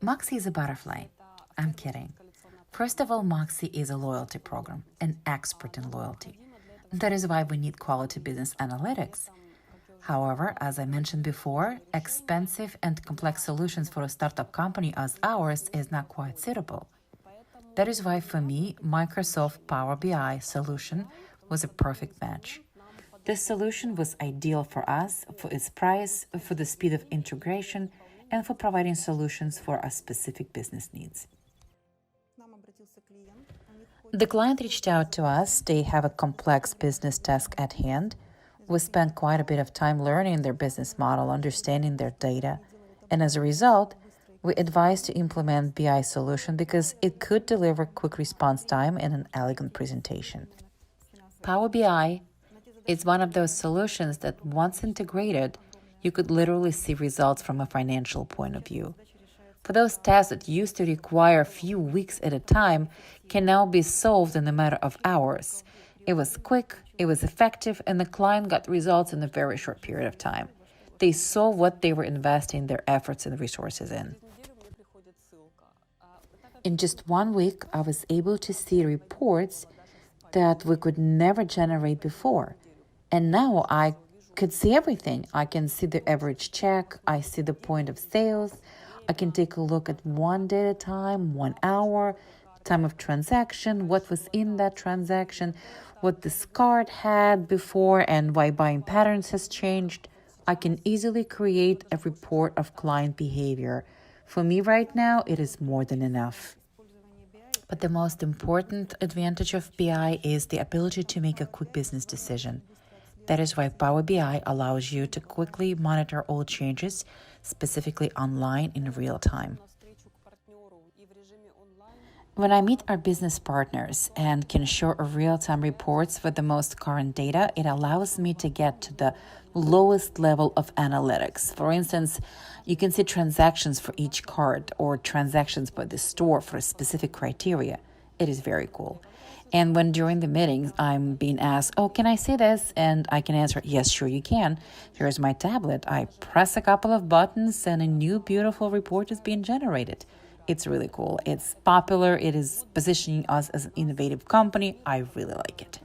Maxi is a butterfly. I'm kidding. First of all, Maxi is a loyalty program, an expert in loyalty. That is why we need quality business analytics. However, as I mentioned before, expensive and complex solutions for a startup company as ours is not quite suitable. That is why for me, Microsoft Power BI solution was a perfect match. This solution was ideal for us for its price, for the speed of integration, and for providing solutions for our specific business needs. The client reached out to us. They have a complex business task at hand. We spent quite a bit of time learning their business model, understanding their data, and as a result, we advised to implement BI solution because it could deliver quick response time and an elegant presentation. Power BI is one of those solutions that once integrated, you could literally see results from a financial point of view. For those tasks that used to require a few weeks at a time can now be solved in a matter of hours. It was quick, it was effective, and the client got results in a very short period of time. They saw what they were investing their efforts and resources in. In just 1 week, I was able to see reports that we could never generate before. And now I could see everything. I can see the average check, I see the point of sales, I can take a look at one day at a time, 1 hour, time of transaction, what was in that transaction, what this card had before, and why buying patterns has changed. I can easily create a report of client behavior. For me right now, it is more than enough. But the most important advantage of BI is the ability to make a quick business decision. That is why Power BI allows you to quickly monitor all changes, specifically online in real time. When I meet our business partners and can show real-time reports with the most current data, it allows me to get to the lowest level of analytics. For instance, you can see transactions for each card or transactions by the store for a specific criteria. It is very cool. And when during the meetings I'm being asked, oh, can I see this? And I can answer, yes, sure you can. Here's my tablet. I press a couple of buttons and a new beautiful report is being generated. It's really cool. It's popular. It is positioning us as an innovative company. I really like it.